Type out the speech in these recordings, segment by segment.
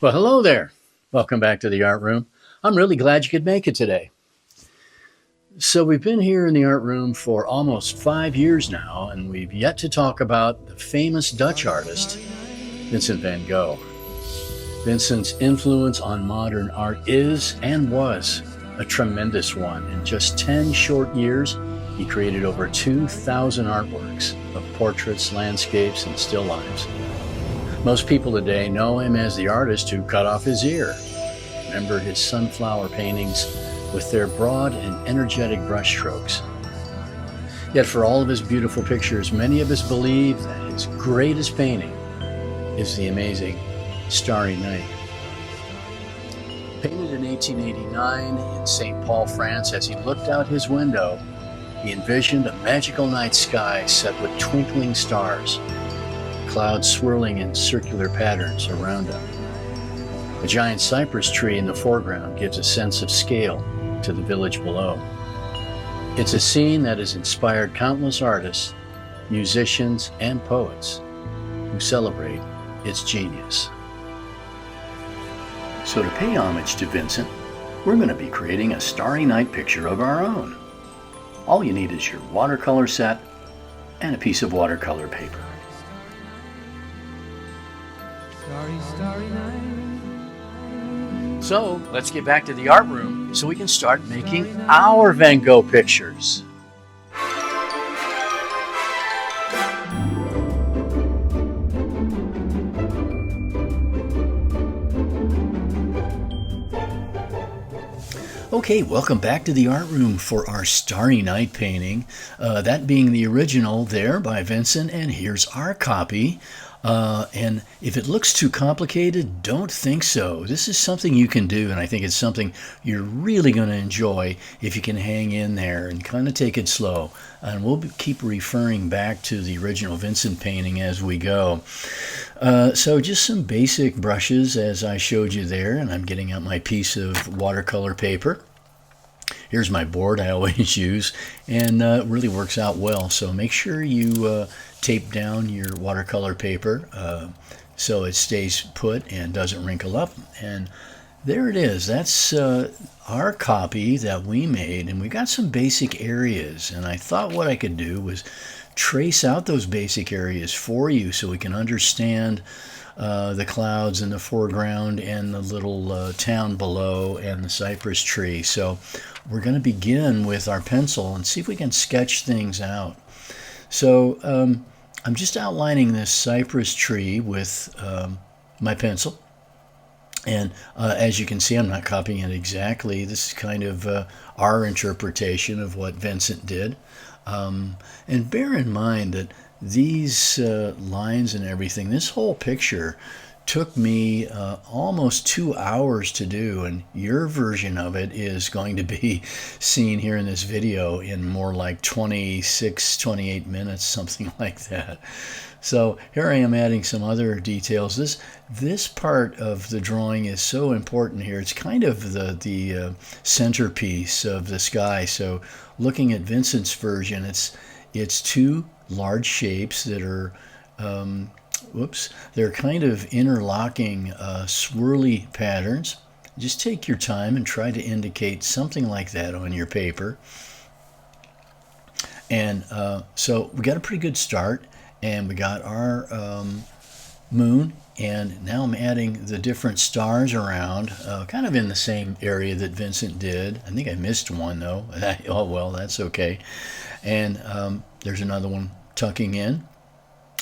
Well, hello there. Welcome back to the art room. I'm really glad you could make it today. So, we've been here in the art room for almost 5 years now, and we've yet to talk about the famous Dutch artist, Vincent van Gogh. Vincent's influence on modern art is and was a tremendous one. In just 10 short years, he created over 2,000 artworks of portraits, landscapes, and still lifes. Most people today know him as the artist who cut off his ear. Remember his sunflower paintings with their broad and energetic brushstrokes. Yet for all of his beautiful pictures, many of us believe that his greatest painting is the amazing Starry Night. Painted in 1889 in St. Paul, France, as he looked out his window, he envisioned a magical night sky set with twinkling stars, clouds swirling in circular patterns around him. A giant cypress tree in the foreground gives a sense of scale to the village below. It's a scene that has inspired countless artists, musicians, and poets who celebrate its genius. So to pay homage to Vincent, we're going to be creating a Starry Night picture of our own. All you need is your watercolor set and a piece of watercolor paper. Starry, starry night. So let's get back to the art room so we can start making our Van Gogh pictures. Okay, welcome back to the art room for our Starry Night painting. That being the original there by Vincent, and here's our copy. And if it looks too complicated, don't think so. This is something you can do, and I think it's something you're really going to enjoy if you can hang in there and kind of take it slow. And we'll keep referring back to the original Vincent painting as we go. So just some basic brushes as I showed you there, and I'm getting out my piece of watercolor paper. Here's my board I always use, and it really works out well. So make sure you tape down your watercolor paper so it stays put and doesn't wrinkle up. And there it is. That's our copy that we made, and we got some basic areas. And I thought what I could do was trace out those basic areas for you so we can understand the clouds in the foreground and the little town below and the cypress tree. So we're going to begin with our pencil and see if we can sketch things out. So I'm just outlining this cypress tree with my pencil. And as you can see, I'm not copying it exactly. This is kind of our interpretation of what Vincent did. And bear in mind that these lines and everything, this whole picture took me almost 2 hours to do, and your version of it is going to be seen here in this video in more like 26, 28 minutes, something like that. So here I am adding some other details. This part of the drawing is so important here. It's kind of the centerpiece of the sky. So looking at Vincent's version, it's two large shapes that are they're kind of interlocking swirly patterns. Just take your time and try to indicate something like that on your paper. And so we got a pretty good start, and we got our moon, and now I'm adding the different stars around, kind of in the same area that Vincent did. I think I missed one though. Oh well, that's okay. And there's another one tucking in.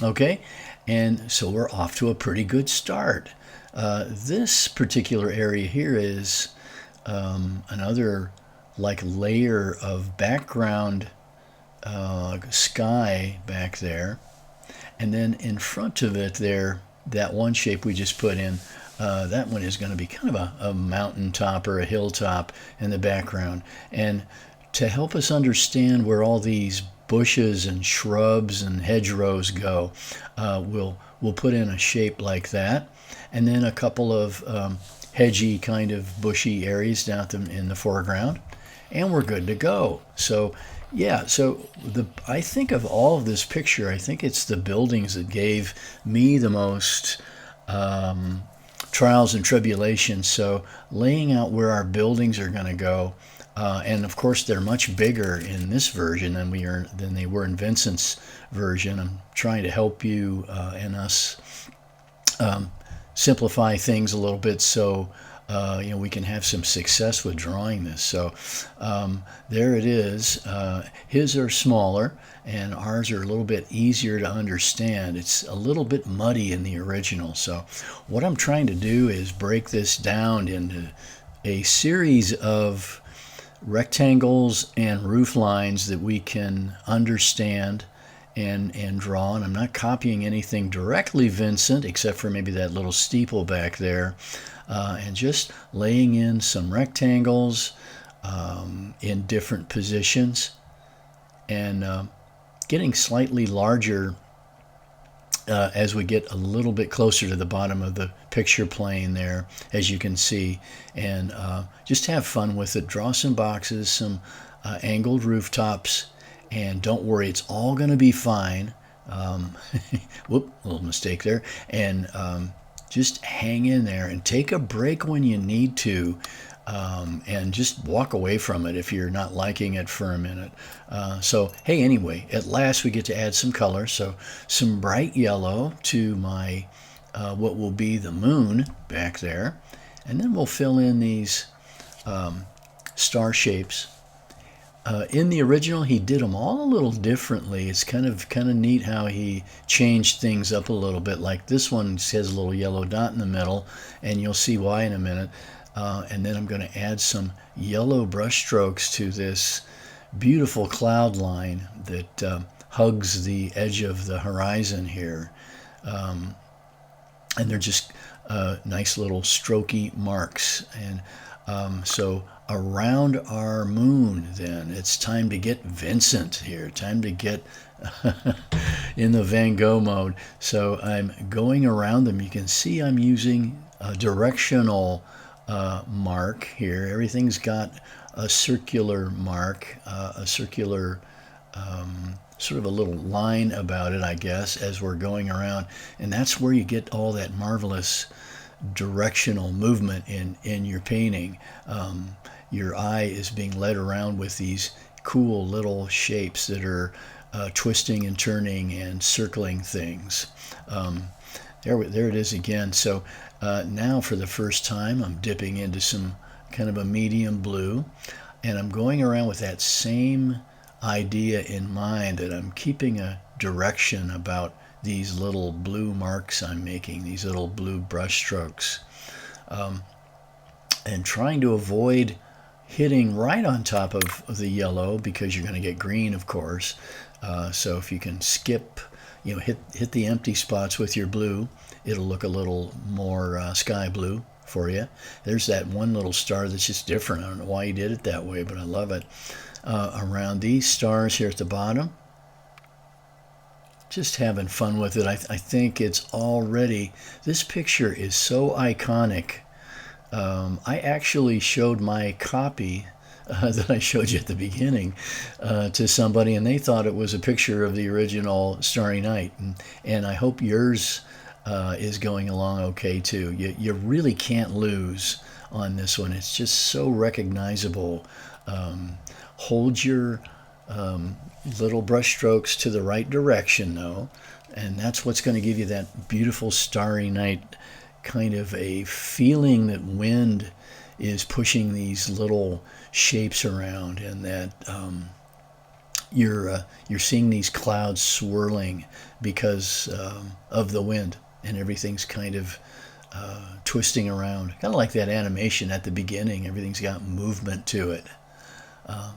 Okay, and so we're off to a pretty good start. This particular area here is another like layer of background sky back there, and then in front of it there, that one shape we just put in, that one is going to be kind of a mountaintop or a hilltop in the background. And to help us understand where all these bushes and shrubs and hedgerows go, we'll put in a shape like that, and then a couple of hedgy kind of bushy areas down in the foreground, and we're good to go. So yeah, so I think of all of this picture, I think it's the buildings that gave me the most trials and tribulations. So laying out where our buildings are going to go. And of course, they're much bigger in this version than they were in Vincent's version. I'm trying to help you and us simplify things a little bit so we can have some success with drawing this. So there it is. His are smaller and ours are a little bit easier to understand. It's a little bit muddy in the original. So what I'm trying to do is break this down into a series of rectangles and roof lines that we can understand and draw. And I'm not copying anything directly Vincent, except for maybe that little steeple back there, and just laying in some rectangles in different positions and getting slightly larger as we get a little bit closer to the bottom of the picture plane there, as you can see, and just have fun with it. Draw some boxes, some angled rooftops, and don't worry, it's all going to be fine. Whoop, little mistake there. And just hang in there and take a break when you need to. And just walk away from it if you're not liking it for a minute. So, hey, anyway, at last we get to add some color. So some bright yellow to my what will be the moon back there. And then we'll fill in these star shapes. In the original, he did them all a little differently. It's kind of neat how he changed things up a little bit. Like this one has a little yellow dot in the middle, and you'll see why in a minute. And then I'm going to add some yellow brush strokes to this beautiful cloud line that hugs the edge of the horizon here. And they're just nice little strokey marks. And so around our moon, then, it's time to get Vincent here. Time to get in the Van Gogh mode. So I'm going around them. You can see I'm using a directional mark here. Everything's got a circular mark, a circular sort of a little line about it, I guess, as we're going around. And that's where you get all that marvelous directional movement in your painting. Your eye is being led around with these cool little shapes that are twisting and turning and circling things. There it is again. So now for the first time I'm dipping into some kind of a medium blue, and I'm going around with that same idea in mind, that I'm keeping a direction about these little blue marks I'm making, these little blue brush strokes, and trying to avoid hitting right on top of the yellow, because you're going to get green, of course. So if you can skip, hit the empty spots with your blue, it'll look a little more sky blue for you. There's that one little star that's just different. I don't know why he did it that way, but I love it. Around these stars here at the bottom, just having fun with it. I think it's already, this picture is so iconic. I actually showed my copy that I showed you at the beginning to somebody, and they thought it was a picture of the original Starry Night. And I hope yours is going along okay too. You really can't lose on this one. It's just so recognizable. Hold your little brush strokes to the right direction though, and that's what's going to give you that beautiful Starry Night kind of a feeling that wind is pushing these little shapes around, and that you're seeing these clouds swirling because of the wind, and everything's kind of twisting around, kind of like that animation at the beginning. Everything's got movement to it.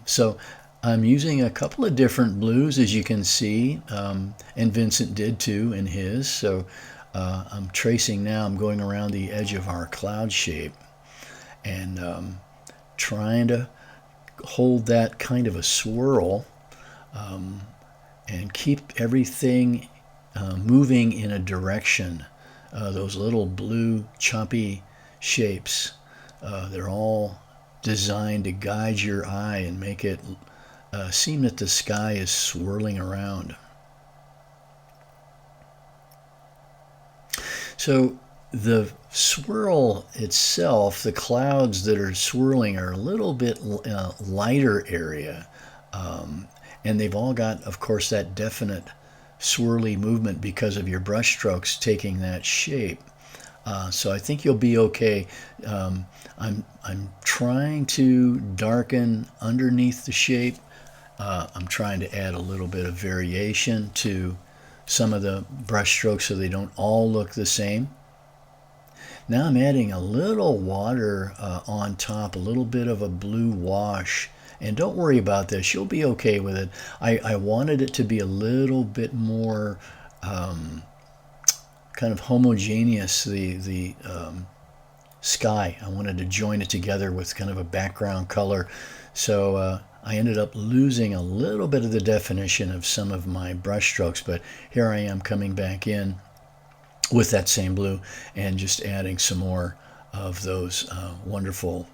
So I'm using a couple of different blues, as you can see, and Vincent did too in his. So I'm tracing now. I'm going around the edge of our cloud shape and trying to hold that kind of a swirl and keep everything moving in a direction. Those little blue choppy shapes, they're all designed to guide your eye and make it seem that the sky is swirling around. So the swirl itself, the clouds that are swirling are a little bit lighter area. And they've all got, of course, that definite swirly movement because of your brush strokes taking that shape. So I think you'll be okay. I'm trying to darken underneath the shape. I'm trying to add a little bit of variation to some of the brush strokes so they don't all look the same. Now I'm adding a little water on top, a little bit of a blue wash. And don't worry about this, you'll be okay with it. I wanted it to be a little bit more kind of homogeneous, the sky. I wanted to join it together with kind of a background color. So I ended up losing a little bit of the definition of some of my brush strokes, but here I am coming back in with that same blue and just adding some more of those wonderful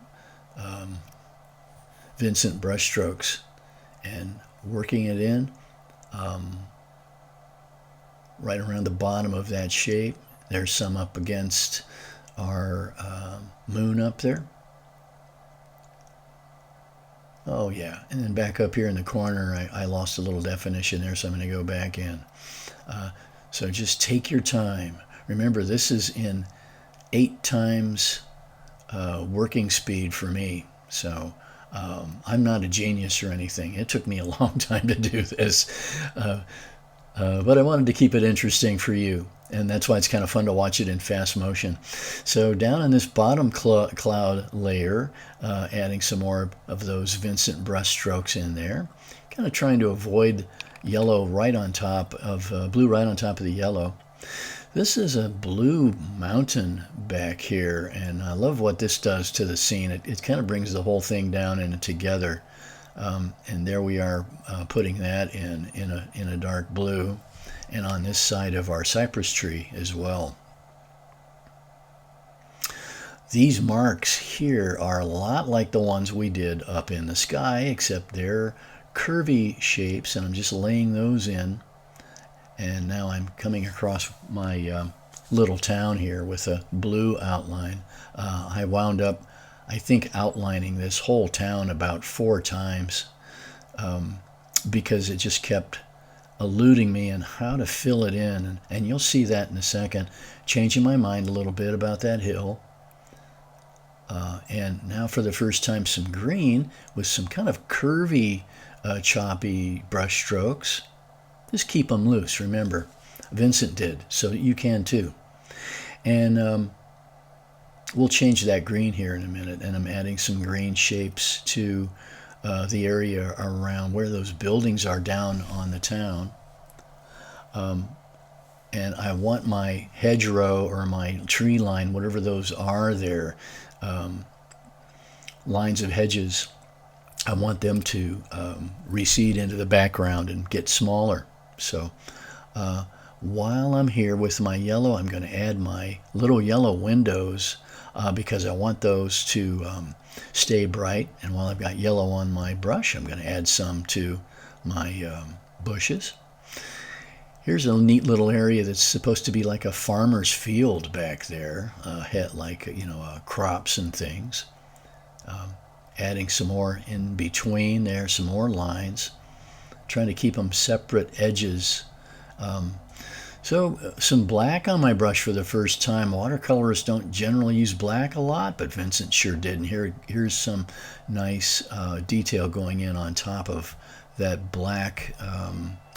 Vincent brush strokes and working it in right around the bottom of that shape. There's some up against our moon up there. Oh yeah, and then back up here in the corner I lost a little definition there, so I'm going to go back in. So just take your time. Remember, this is in 8 times working speed for me, so I'm not a genius or anything. It took me a long time to do this, but I wanted to keep it interesting for you, and that's why it's kind of fun to watch it in fast motion. So down in this bottom cloud layer, adding some more of those Vincent brush strokes in there, kind of trying to avoid yellow right on top of blue right on top of the yellow. This is a blue mountain back here, and I love what this does to the scene. It kind of brings the whole thing down and together. And there we are putting that in a dark blue, and on this side of our cypress tree as well. These marks here are a lot like the ones we did up in the sky, except they're curvy shapes, and I'm just laying those in. And now I'm coming across my little town here with a blue outline. I wound up, I think, outlining this whole town about 4 times because it just kept eluding me and how to fill it in. And you'll see that in a second. Changing my mind a little bit about that hill. And now for the first time some green with some kind of curvy, choppy brush strokes. Just keep them loose, remember. Vincent did, so you can too. And we'll change that green here in a minute, and I'm adding some green shapes to the area around where those buildings are down on the town. And I want my hedgerow or my tree line, whatever those are there, lines of hedges, I want them to recede into the background and get smaller. So while I'm here with my yellow, I'm going to add my little yellow windows because I want those to stay bright. And while I've got yellow on my brush, I'm going to add some to my bushes. Here's a neat little area that's supposed to be like a farmer's field back there, like, crops and things. Adding some more in between there, some more lines, trying to keep them separate edges. So some black on my brush for the first time. Watercolorists don't generally use black a lot, but Vincent sure did. And here's some nice detail going in on top of that black,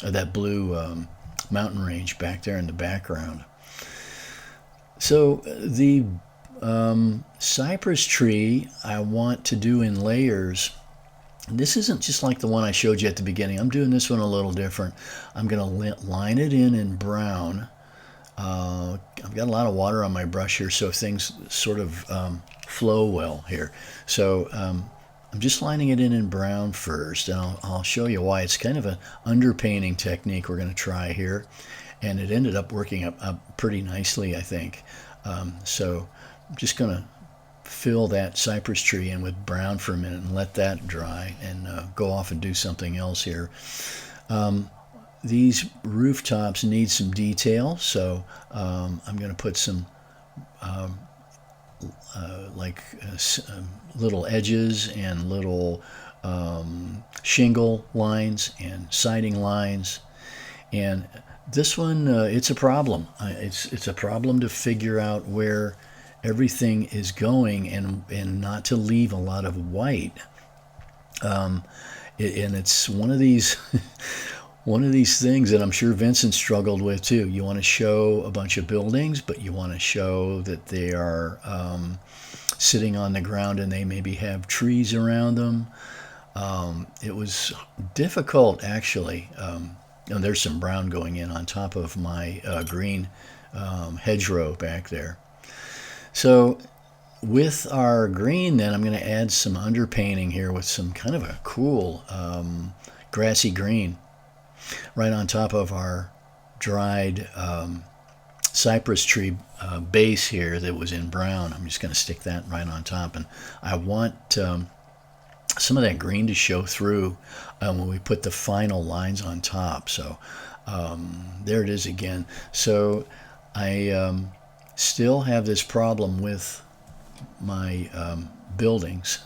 that blue mountain range back there in the background. So the cypress tree I want to do in layers. This isn't just like the one I showed you at the beginning. I'm doing this one a little different. I'm going to line it in brown. I've got a lot of water on my brush here, so things sort of flow well here. So I'm just lining it in brown first, and I'll show you why. It's kind of an underpainting technique we're going to try here, and it ended up working up pretty nicely, I think. So I'm just going to fill that cypress tree in with brown for a minute and let that dry and go off and do something else here. These rooftops need some detail, so I'm going to put some little edges and little shingle lines and siding lines. And this one, it's a problem. It's a problem to figure out where everything is going and not to leave a lot of white. And it's one of these one of these things that I'm sure Vincent struggled with too. You want to show a bunch of buildings, but you want to show that they are sitting on the ground and they maybe have trees around them. It was difficult, actually. And there's some brown going in on top of my green hedgerow back there. So with our green, then I'm going to add some underpainting here with some kind of a cool grassy green right on top of our dried cypress tree base here that was in brown. I'm just going to stick that right on top, and I want some of that green to show through when we put the final lines on top. So there it is again. So I still have this problem with my buildings,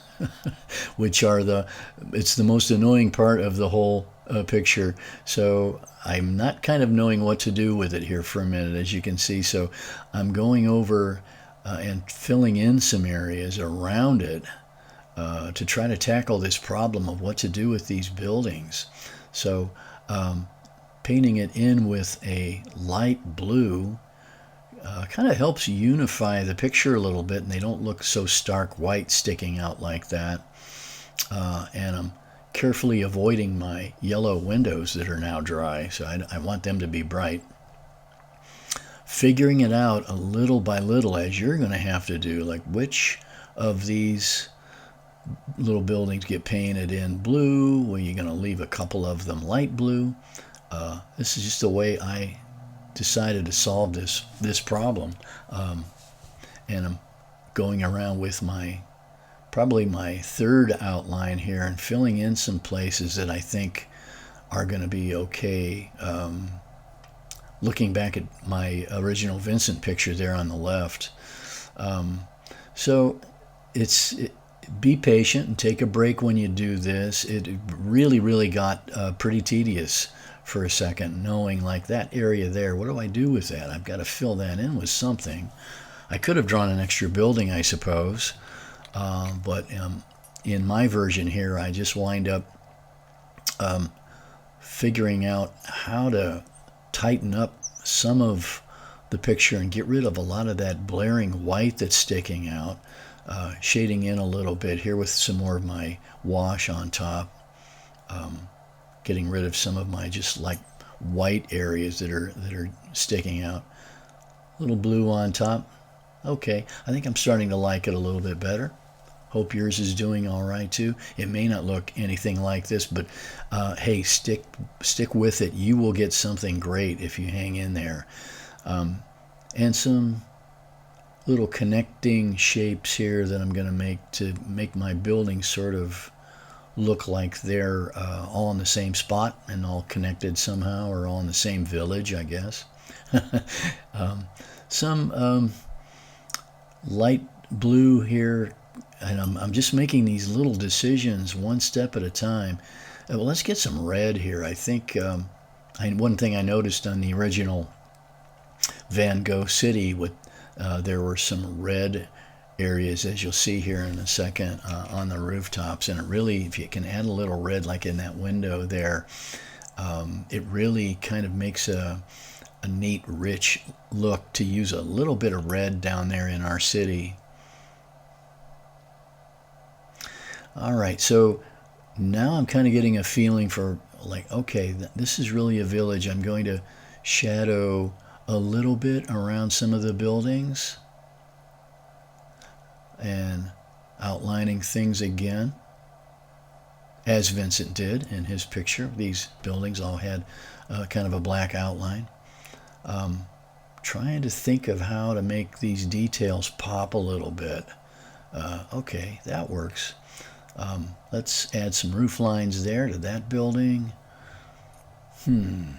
which are it's the most annoying part of the whole picture. So I'm not kind of knowing what to do with it here for a minute, as you can see. So I'm going over and filling in some areas around it to try to tackle this problem of what to do with these buildings. So painting it in with a light blue kind of helps unify the picture a little bit, and they don't look so stark white sticking out like that. And I'm carefully avoiding my yellow windows that are now dry, so I want them to be bright. Figuring it out a little by little, as you're going to have to do, like which of these little buildings get painted in blue, where you're going to leave a couple of them light blue. This is just the way I decided to solve this problem, and I'm going around with probably my third outline here and filling in some places that I think are going to be okay. Looking back at my original Vincent picture there on the left. So be patient and take a break when you do this. It really got pretty tedious for a second, knowing like that area there, what do I do with that? I've got to fill that in with something. I could have drawn an extra building, I suppose, but in my version here, I just wind up figuring out how to tighten up some of the picture and get rid of a lot of that blaring white that's sticking out, shading in a little bit here with some more of my wash on top, getting rid of some of my just like white areas that are sticking out. A little blue on top. Okay, I think I'm starting to like it a little bit better. Hope yours is doing all right too. It may not look anything like this, but hey, stick with it. You will get something great if you hang in there. And some little connecting shapes here that I'm going to make my building sort of look like they're all in the same spot and all connected somehow, or all in the same village, I guess. Some light blue here, and I'm just making these little decisions one step at a time. Well, let's get some red here. I think one thing I noticed on the original Van Gogh City, there were some red areas, as you'll see here in a second, on the rooftops, and it really, if you can add a little red like in that window there, it really kind of makes a neat, rich look to use a little bit of red down there in our city. All right, so now I'm kind of getting a feeling for like, okay, this is really a village. I'm going to shadow a little bit around some of the buildings and outlining things again, as Vincent did in his picture. These buildings all had kind of a black outline. Trying to think of how to make these details pop a little bit. Okay, that works. Let's add some roof lines there to that building. And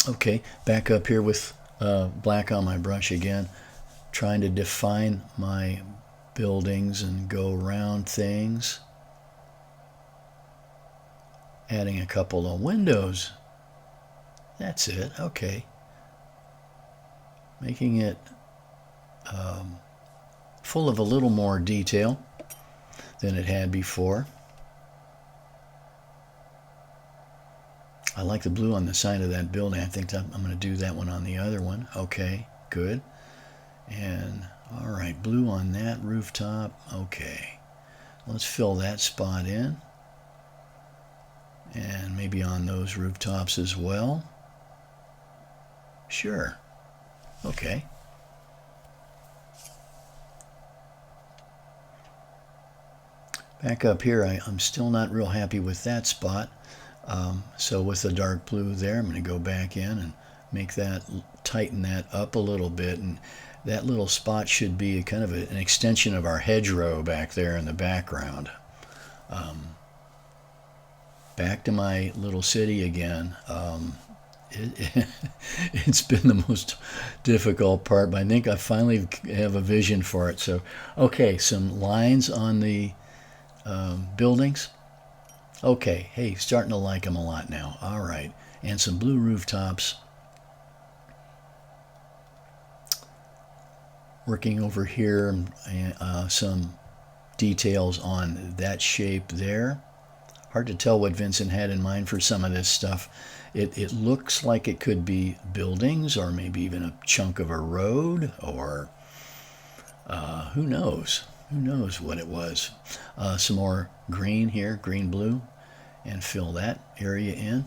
okay, back up here with black on my brush again, trying to define my buildings and go around things. Adding a couple of windows. That's it. Okay. Making it full of a little more detail than it had before. I like the blue on the side of that building. I think I'm going to do that one on the other one. Okay, good. And all right, blue on that rooftop. Okay, let's fill that spot in. And maybe on those rooftops as well. Sure. Okay. Back up here, I'm still not real happy with that spot. So with the dark blue there, I'm going to go back in and make that, tighten that up a little bit. And that little spot should be kind of an extension of our hedgerow back there in the background. Back to my little city again. It's been the most difficult part, but I think I finally have a vision for it. So, okay, some lines on the buildings. Okay, hey, starting to like them a lot now. All right, and some blue rooftops. Working over here, some details on that shape there. Hard to tell what Vincent had in mind for some of this stuff. It looks like it could be buildings or maybe even a chunk of a road or who knows? Who knows what it was? Some more green here, green blue, and fill that area in.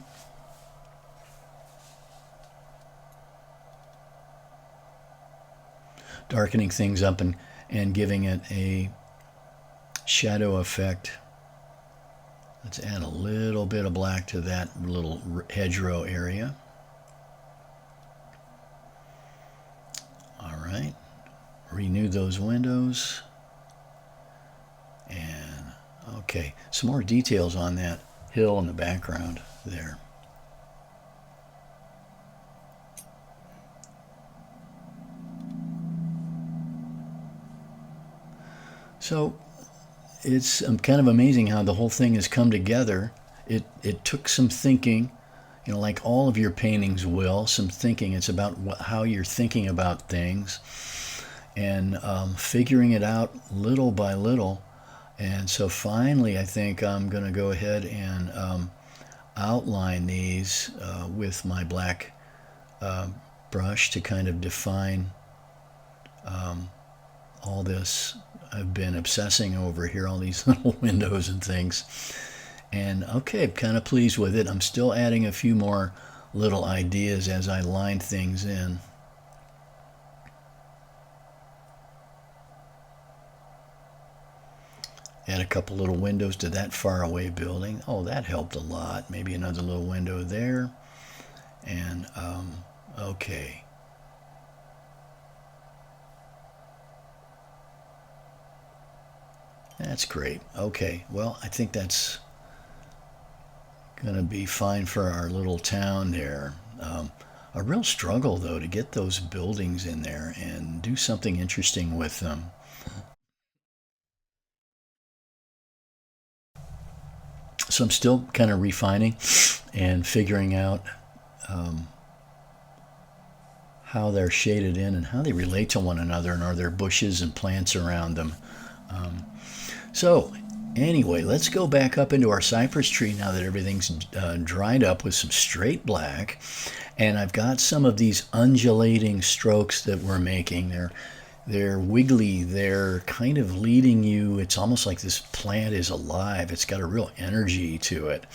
Darkening things up and giving it a shadow effect. Let's add a little bit of black to that little hedgerow area. All right, renew those windows. And okay, some more details on that hill in the background there. So it's kind of amazing how the whole thing has come together. It took some thinking, like all of your paintings will, some thinking. It's about how you're thinking about things and figuring it out little by little. And so finally, I think I'm going to go ahead and outline these with my black brush to kind of define all this I've been obsessing over here, all these little windows and things. And okay, I'm kind of pleased with it. I'm still adding a few more little ideas as I line things in. Add a couple little windows to that far away building. Oh, that helped a lot. Maybe another little window there. And okay. That's great. Okay, well, I think that's going to be fine for our little town there. A real struggle, though, to get those buildings in there and do something interesting with them. So I'm still kind of refining and figuring out how they're shaded in and how they relate to one another, and are there bushes and plants around them. So anyway, let's go back up into our cypress tree now that everything's dried up with some straight black. And I've got some of these undulating strokes that we're making. They're wiggly. They're kind of leading you. It's almost like this plant is alive. It's got a real energy to it.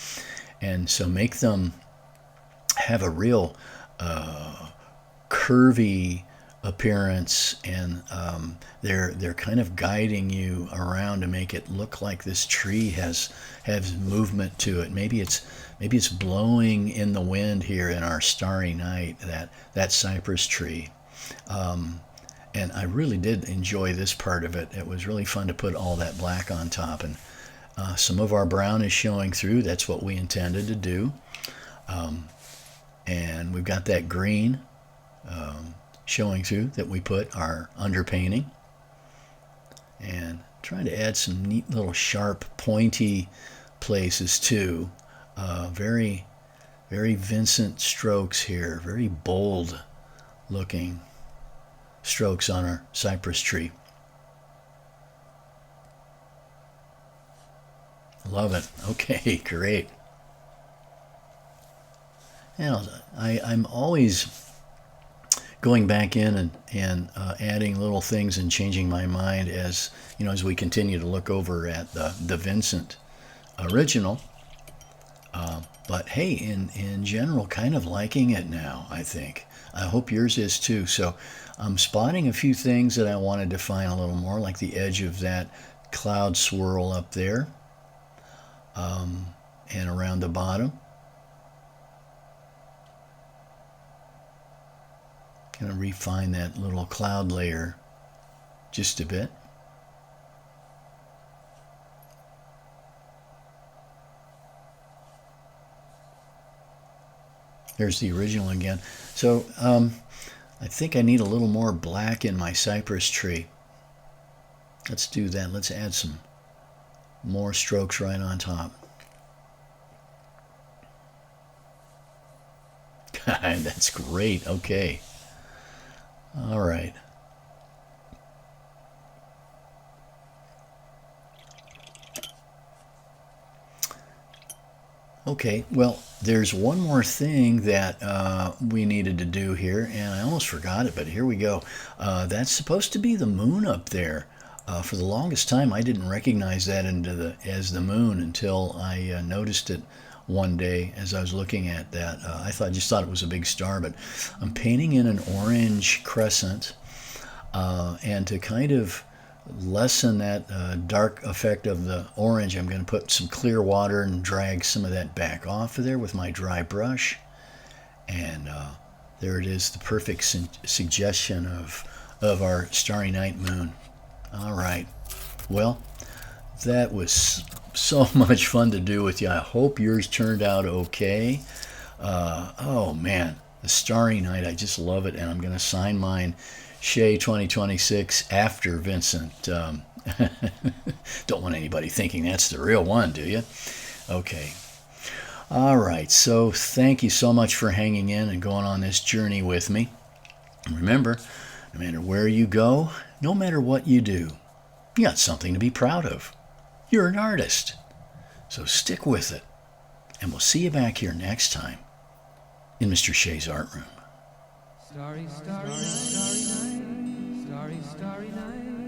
And so make them have a real curvy appearance, and they're kind of guiding you around to make it look like this tree has movement to it. Maybe it's blowing in the wind here in our Starry Night, that cypress tree. And I really did enjoy this part of it. It was really fun to put all that black on top, and some of our brown is showing through. That's what we intended to do. And we've got that green showing through that we put our underpainting. And trying to add some neat little sharp, pointy places too. Very, very Vincent strokes here. Very bold looking strokes on our cypress tree. Love it. Okay, great. And I'm always going back in and adding little things and changing my mind as as we continue to look over at the Vincent original. But hey, in general, kind of liking it now, I think. I hope yours is too. So I'm spotting a few things that I want to define a little more, like the edge of that cloud swirl up there, and around the bottom. Going to refine that little cloud layer just a bit. There's the original again. So I think I need a little more black in my cypress tree. Let's do that. Let's add some more strokes right on top. That's great. Okay. All right. Okay, well, there's one more thing that we needed to do here, and I almost forgot it, but here we go. That's supposed to be the moon up there. For the longest time, I didn't recognize that as the moon until I noticed it one day as I was looking at that. I just thought it was a big star, but I'm painting in an orange crescent, and to kind of lessen that dark effect of the orange, I'm going to put some clear water and drag some of that back off of there with my dry brush. And there it is, the perfect suggestion of our Starry Night moon. All right. Well, that was so much fun to do with you. I hope yours turned out okay. Oh, man, the Starry Night, I just love it. And I'm going to sign mine Shay 2026 after Vincent. Don't want anybody thinking that's the real one, do you? Okay. All right. So thank you so much for hanging in and going on this journey with me. And remember, no matter where you go, no matter what you do, you got something to be proud of. You're an artist. So stick with it. And we'll see you back here next time in Mr. Shay's Art Room. Starry, starry night, starry, starry night.